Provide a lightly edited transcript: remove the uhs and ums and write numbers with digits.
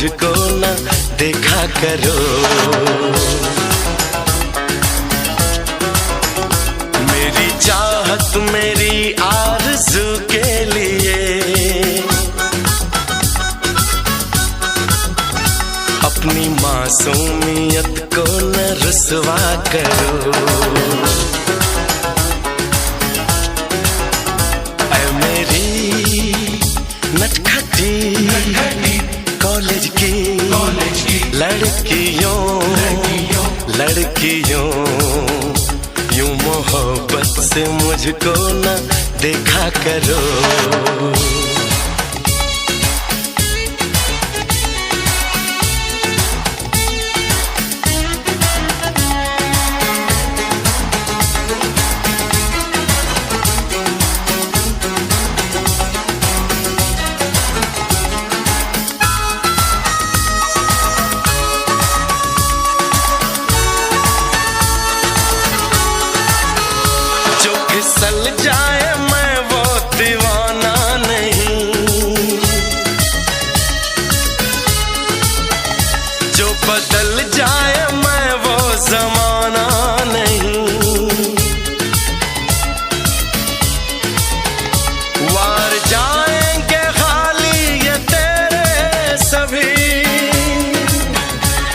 मुझको न देखा करो। मेरी चाहत मेरी आरज़ू के लिए अपनी मासूमियत को न रुसवा करो। ऐ मेरी नटखटी कॉलेज की लड़कियों यूं मोहब्बत से मुझको न देखा करो।